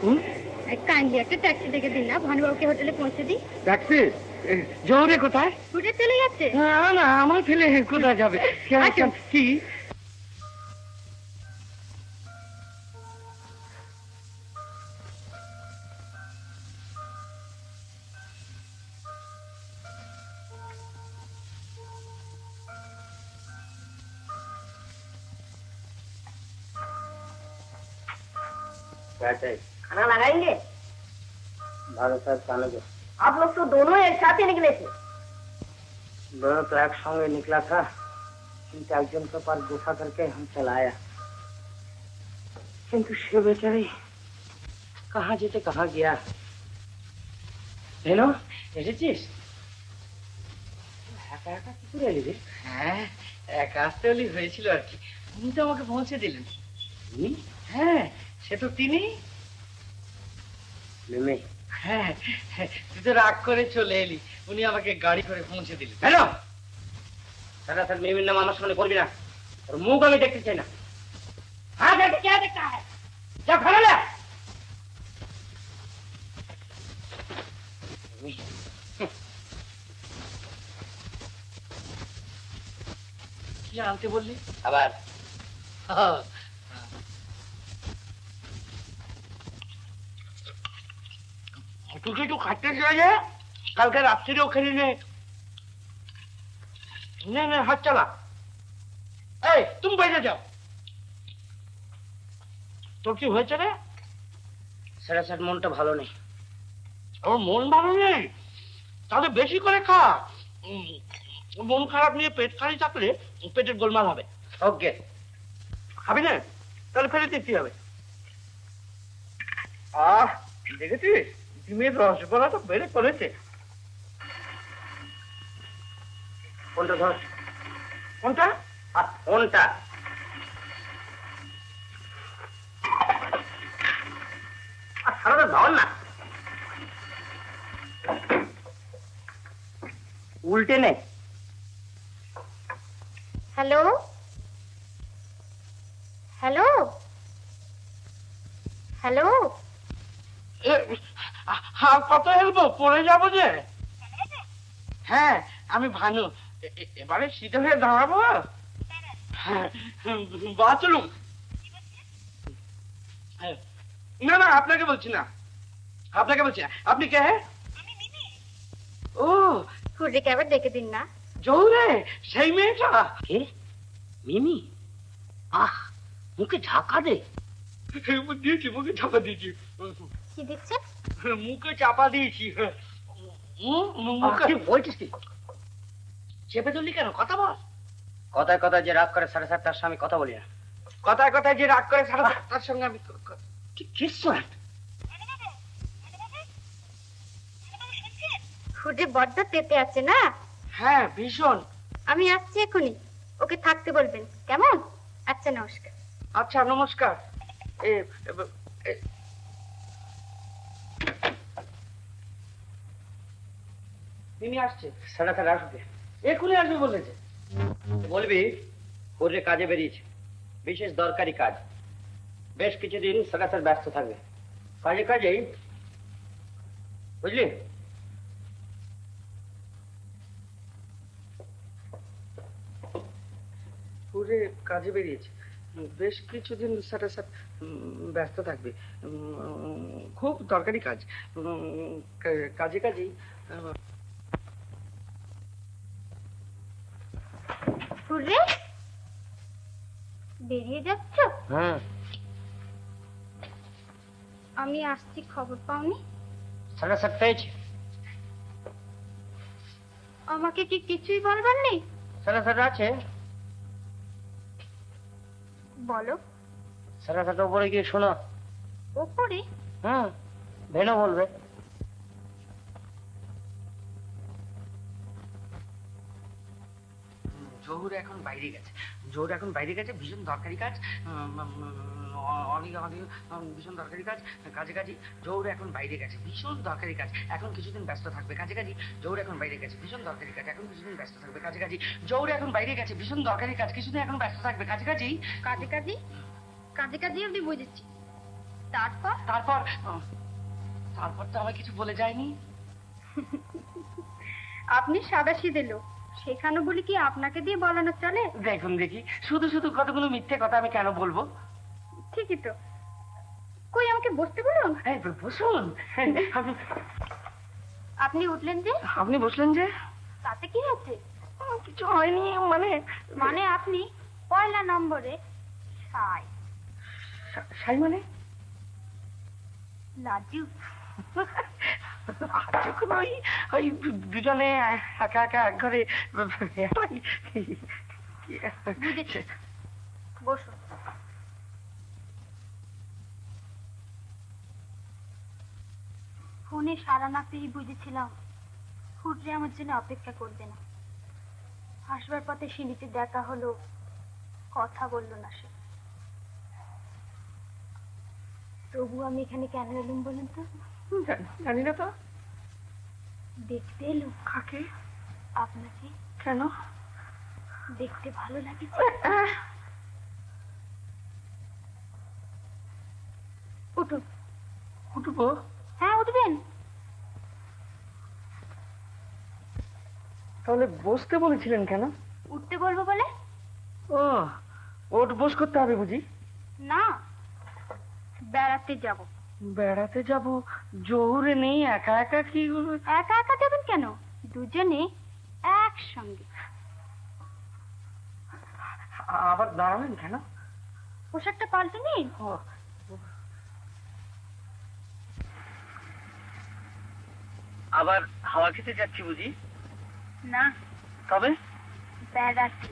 [SPEAKER 2] কাইন্ডলি একটা ট্যাক্সি ডেকে দিন না ভানুবাবুকে হোটেলে পৌঁছে দিই
[SPEAKER 4] ট্যাক্সি জোরে কোথায়
[SPEAKER 2] ছুটে চলে যাচ্ছে
[SPEAKER 4] না না আমার ছেলে কোথায় যাবে কি
[SPEAKER 1] खाना लगाएंगे
[SPEAKER 4] भालो साहब खाने को
[SPEAKER 1] आप लोग तो दोनों एक साथ ही निकले थे
[SPEAKER 4] दोनों तो एक संगे निकला था किंतु एक जन के पास गुफा करके हम चलाया किंतु से बेचारी कहाँ जेते कहाँ गया हेलो এসেছিস একা একা কি করে এলি রে হ্যাঁ একা আসতে হলে হয়েছিল আর কি উনি তো আমাকে পৌঁছে দিলেন উনি হ্যাঁ সে তো তিনি মিমি হ্যাঁ তুই তো রাগ করে চলে এলি উনি আমাকে গাড়ি করে পৌঁছে দিলেন হ্যালো সারা সার মিমির নাম আমার সামনে করবি না ওর মুখ আমি দেখতে চাই না হ্যাঁ দেখতে কে দেখতে হয় যা খানা লে কি আনতে বললি আবার তুই কি একটু খাটতে চাইলে কালকে রাত্রিরেও খেলি নে নে হাত চালা এই তুমি বাইরে যাও তোর কি হয়েছে রে সারা সার মনটা ভালো নেই ওর মন ভালো নেই তাহলে বেশি করে খা মন খারাপ নিয়ে পেট খালি থাকলে পেটের গোলমাল হবে ওকে খাবি না তাহলে ফেলে দিতে হবে দেখেছিস ডিমের রসগোল্লা তো বেড়ে পড়েছে কোনটা ধর কোনটা কোনটা সারা ধর না উল্টে নে
[SPEAKER 2] হ্যালো হ্যালো হ্যালো
[SPEAKER 4] কত হেলবো পড়ে যাবো যে হ্যাঁ আমি ভানু এবারে সিধে হয়ে দাঁড়াবো বাথরুম না না আপনাকে বলছি না আপনাকে বলছি না আপনি কে ও
[SPEAKER 2] খুঁড়িকে আবার ডেকে দিন না
[SPEAKER 4] জৌরে সেই মেয়েটা কে মিমি মুখে ঝাঁকা দে দিয়েছি মুখে চাপা দিয়েছি
[SPEAKER 2] কি দেখছেন
[SPEAKER 4] মুখে চাপা দিয়েছি মুখে বলছিস কি চেপে ধরলি কেন কথা বল কথায় কথায় যে রাগ করে 7:30টার সময় কথা বলি না
[SPEAKER 1] কথায় কথায় যে রাগ করে সারা তার সঙ্গে আমি কিছু
[SPEAKER 2] খুঁজে বড্ড তেতে আছে না?
[SPEAKER 1] হ্যাঁ ভীষণ।
[SPEAKER 2] আমি আসছি এখনই, ওকে থাকতে বলবেন কেমন? আচ্ছা নমস্কার।
[SPEAKER 1] আচ্ছা নমস্কার। মিমি আসছে।
[SPEAKER 4] সারা তার আসবে,
[SPEAKER 1] এখনই আসবে বলেছে।
[SPEAKER 4] বলবি ওরে কাজে বেরিয়েছে, বিশেষ দরকারি কাজ। বেশ কিছুদিন সারাসার ব্যস্ত থাকবে কাজে কাজেই, বুঝলি?
[SPEAKER 1] পুরে কাজে বেরিয়েছে, বেশ কিছুদিন সাথে সাথে ব্যস্ত থাকবে। খুব দরকারি কাজ, কাজে কাজেই।
[SPEAKER 2] হুররে, বেরিয়ে যাচ্ছ?
[SPEAKER 4] হ্যাঁ,
[SPEAKER 2] আমি আসছি, খবর পাওনি?
[SPEAKER 4] সারাসার পেয়েছে।
[SPEAKER 2] আমাকে কি কিছুই বলবার নেই?
[SPEAKER 4] সারাসার আছে,
[SPEAKER 2] বলো।
[SPEAKER 4] সারাসার উপরে গিয়ে শোনো।
[SPEAKER 2] ওপরে?
[SPEAKER 4] হুম, ভেনো বলবে।
[SPEAKER 1] জহুর এখন বাইরে গেছে, ভীষণ দরকারি কাজ। অনেক অনেক ভীষণ দরকারি কাজ, কাজে কাজে জহুর এখন বাইরে গেছে, ভীষণ দরকারি কাজ। এখন কিছুদিন ব্যস্ত থাকবে কাজে কাজে। জহুর এখন বাইরে গেছে, ভীষণ দরকারি কাজ। এখন কিছুদিন ব্যস্ত থাকবে কাজে কাজে। জহুর এখন বাইরে গেছে, ভীষণ দরকারি কাজ। কিছুদিন এখন ব্যস্ত থাকবে কাজে কাজেই।
[SPEAKER 2] কাজে কাজে? কাজে কাজে অব্দি বুঝেছি। তারপর?
[SPEAKER 1] তারপর তারপর তো আমার কিছু বলে যায়নি।
[SPEAKER 2] আপনি সাদাসিধে লোক, সেখানে বলি কি আপনাকে দিয়ে বলানো চলে?
[SPEAKER 1] দেখুন দেখি, শুধু শুধু কতগুলো মিথ্যে কথা আমি কেন বলবো?
[SPEAKER 2] ঠিকই তো। কই আমাকে বসতে বলুন।
[SPEAKER 1] এই বসুন।
[SPEAKER 2] আপনি উঠলেন যে?
[SPEAKER 1] আপনি বসলেন যে?
[SPEAKER 2] তাতে কি হচ্ছে?
[SPEAKER 1] কিছু হয়নি,
[SPEAKER 2] মানে আপনি পয়লা নম্বরে সাই।
[SPEAKER 1] সাই মানে?
[SPEAKER 2] লাজু।
[SPEAKER 1] যখন ওই দুজনে একা একা এক ঘরে।
[SPEAKER 2] বুঝেছি, বসুন। ফোনে সারা না পেয়ে বুঝেছিলাম হুটরে আমার জন্য অপেক্ষা করবে না। আসবার পথে সিঁড়িতে দেখা হলো, কথা বললো না সে। তবু আমি এখানে কেন এলুম বলুন তো?
[SPEAKER 1] জানি না তো।
[SPEAKER 2] দেখতে এলুম।
[SPEAKER 1] কাকে?
[SPEAKER 2] আপনাকে।
[SPEAKER 1] কেন?
[SPEAKER 2] দেখতে ভালো লাগে। উঠুন।
[SPEAKER 1] উঠবো?
[SPEAKER 2] হ্যাঁ উঠবেন।
[SPEAKER 1] তাহলে বসতে বলেছিলেন কেন?
[SPEAKER 2] উঠতে বলবো বলে?
[SPEAKER 1] ও, ওঠ বস করতে হবে বুঝি?
[SPEAKER 2] না, বেড়াতে যাব।
[SPEAKER 1] বেড়াতে যাব? জহুরে নেই, একা একা কি?
[SPEAKER 2] একা একা যাবেন কেন? দুজনে একসঙ্গে।
[SPEAKER 1] আবার দাঁড়ালেন কেন?
[SPEAKER 2] পোশাকটা পাল্টে নিন।
[SPEAKER 1] আবার হাওয়া খেতে যাচ্ছি বুঝি?
[SPEAKER 2] না,
[SPEAKER 1] তবে?
[SPEAKER 2] বেড়াতে।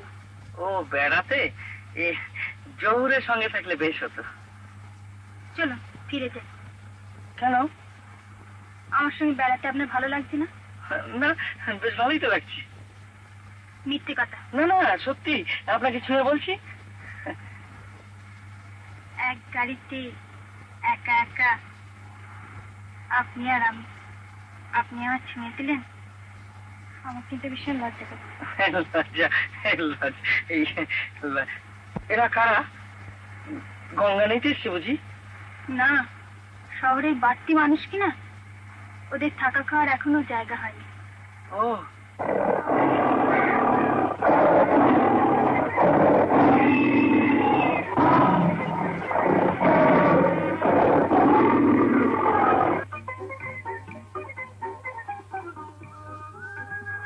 [SPEAKER 1] ও বেড়াতে? জহুরের সঙ্গে থাকলে বেশ হতো।
[SPEAKER 2] চলো ফিরে যাই।
[SPEAKER 1] কেন?
[SPEAKER 2] আমার সঙ্গে বেড়াতে আপনার ভালো লাগছে না?
[SPEAKER 1] না, বেশ ভালোই তো লাগছে।
[SPEAKER 2] মিথ্যে কথা।
[SPEAKER 1] না না, সত্যি আপনাকে ছুঁয়ে বলছি।
[SPEAKER 2] এক গাড়িতে একা একা আপনি আর আমি, আপনি আমার ছুঁয়ে দিলেন, আমার কিন্তু ভীষণ লজ্জা করছে।
[SPEAKER 1] এরা কারা? গঙ্গা নিতে এসছে বুঝি?
[SPEAKER 2] না, শহরের বাড়তি মানুষ কিনা, ওদের থাকা খাওয়ার এখনো জায়গা হয়নি।
[SPEAKER 1] ও,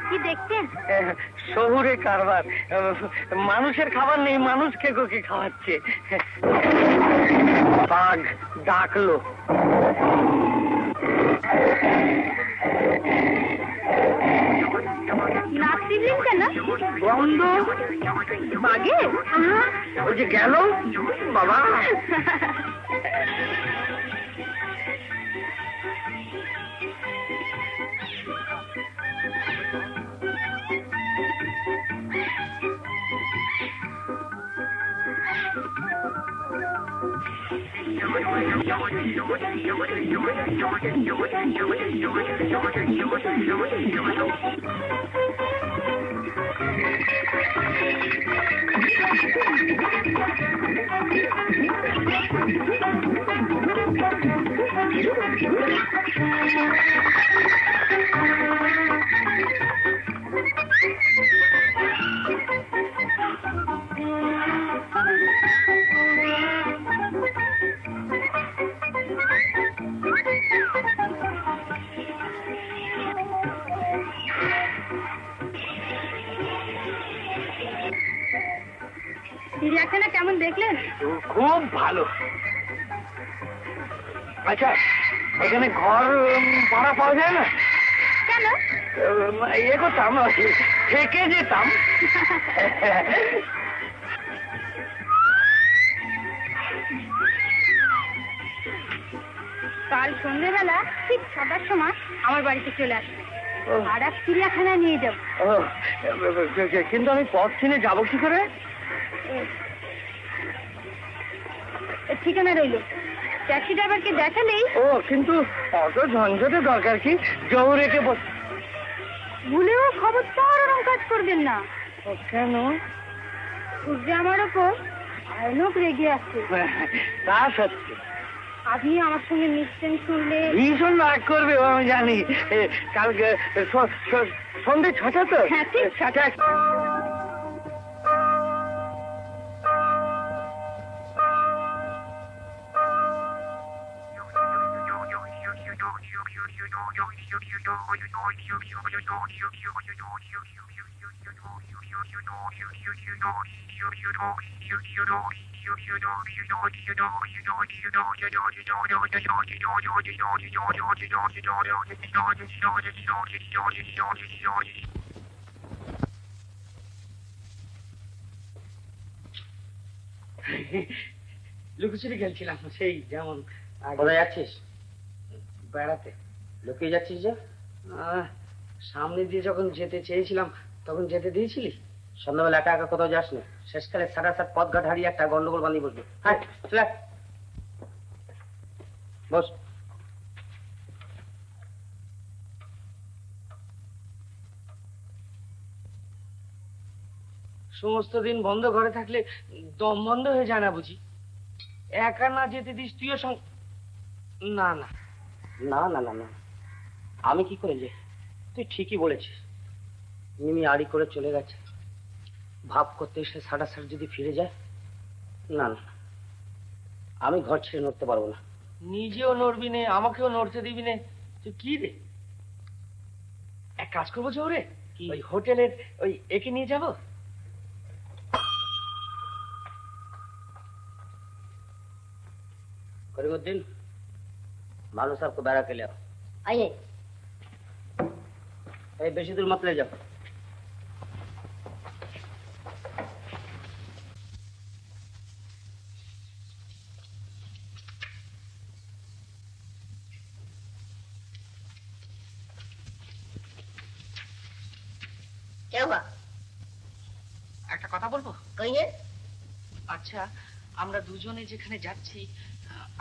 [SPEAKER 2] কি দেখছেন?
[SPEAKER 1] শহুরে কারবার। মানুষের খাবার নেই, মানুষকে কি খাওয়াচ্ছে। বাঘ ডাকলো।
[SPEAKER 2] নাক টিপলেন কেন?
[SPEAKER 4] গন্ধ
[SPEAKER 2] বাগে?
[SPEAKER 4] ওই যে গেল বাবা।
[SPEAKER 2] চিড়িয়াখানা কেমন দেখলেন?
[SPEAKER 4] খুব ভালো। আচ্ছা, এখানে ঘর ভাড়া পাওয়া যায় না?
[SPEAKER 2] কেন?
[SPEAKER 4] ইয়ে করতাম, থেকে যেতাম।
[SPEAKER 2] কাল সন্ধ্যেবেলা ঠিক 7টার সময় আমার বাড়িতে চলে আসবে, আর এক চিড়িয়াখানায় নিয়ে যাব।
[SPEAKER 4] ও, কিন্তু আমি পথ চিনে যাবো কি করে?
[SPEAKER 2] ঠিকানা রইল, ট্যাক্সি ড্রাইভারকে দেখালেই।
[SPEAKER 4] ও, কিন্তু অত ঝঞ্ঝটের দরকার কি? জহুরেকে
[SPEAKER 2] ভুলেও খবরদার ওরকম কাজ করবেন না।
[SPEAKER 4] কেন?
[SPEAKER 2] সূর্য আমার ওপর ভয়ানক রেগে আছে।
[SPEAKER 4] তা সত্যি।
[SPEAKER 2] আপনি আমার সঙ্গে মিশছেন শুনলে
[SPEAKER 4] ভীষণ রাগ করবে, ও আমি জানি। কালকে সন্ধ্যে 6টা তো?
[SPEAKER 2] হ্যাঁ, ঠিক 6টা।
[SPEAKER 4] লুকোচুরি খেলছিলাম, সেই যেমন।
[SPEAKER 1] কোথায় যাচ্ছিস?
[SPEAKER 4] বেড়াতে।
[SPEAKER 1] লুকিয়ে যাচ্ছিস যে?
[SPEAKER 4] সামনে দিয়ে যখন যেতে চেয়েছিলাম তখন যেতে দিয়েছিলি?
[SPEAKER 1] সন্ধ্যাবেলা একা একা কোথাও যাস না, শেষকালে সারাসার পথ ঘাট হারিয়ে একটা গন্ডগোল বাঁধিয়ে বসবি। হ্যাঁ, চলে আয়। বস।
[SPEAKER 4] সমস্ত দিন বন্ধ ঘরে থাকলে দম বন্ধ হয়ে যায় না বুঝি? একা না যেতে দিস তুইও না না
[SPEAKER 1] না না না না, আমি কি করে যে? তুই ঠিকই বলেছিস, মিমি আড়ি করে চলে গেছে। ভাব করতে এসে সারাসার যদি ফিরে যায়, না না, আমি ঘর ছেড়ে নড়তে পারবো না।
[SPEAKER 4] নিজেও নড়বি নে, আমাকেও নড়তে দিবি নে, তুই কি রে? এক কাজ করবো জোরে, ওই হোটেলের ওই একে নিয়ে যাবো।
[SPEAKER 1] करीमुद्दीन, मालू साहब को बैरा के ले आओ।
[SPEAKER 2] आइए।
[SPEAKER 1] बेशी दूर मत ले जाओ।
[SPEAKER 2] क्या हुआ?
[SPEAKER 4] একটা কথা বলবো?
[SPEAKER 2] कहिए।
[SPEAKER 4] আচ্ছা, আমরা দুজনে যেখানে যাচ্ছি,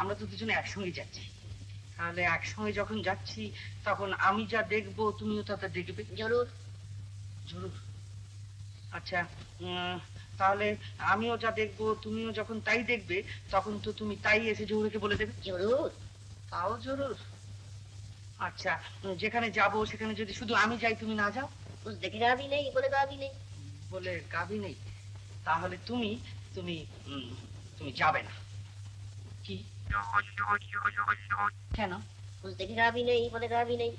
[SPEAKER 4] আমরা তো দুজনে একসঙ্গে যাচ্ছি, তাহলে একসঙ্গে যখন যাচ্ছি তখন আমি যা দেখবো তুমিও তা দেখবে।
[SPEAKER 2] जरूर।
[SPEAKER 4] জরুর। আচ্ছা, তাহলে আমিও যা দেখবো তুমিও যখন তাই দেখবে, তখন তো তুমি তাই এসে জহুরকে বলে দেবে।
[SPEAKER 2] जरूर।
[SPEAKER 4] তাও জরুর। আচ্ছা, যেখানে যাব সেখানে যদি শুধু আমি যাই তুমি না যাও?
[SPEAKER 2] कुछ देखेगा भी नहीं, बोलेगा भी नहीं।
[SPEAKER 4] বলে গাবি নেই, তাহলে তুমি তুমি তুমি যাবে না। কি? কেন?
[SPEAKER 2] कुछ देखेगा भी नहीं, बोलेगा भी नहीं।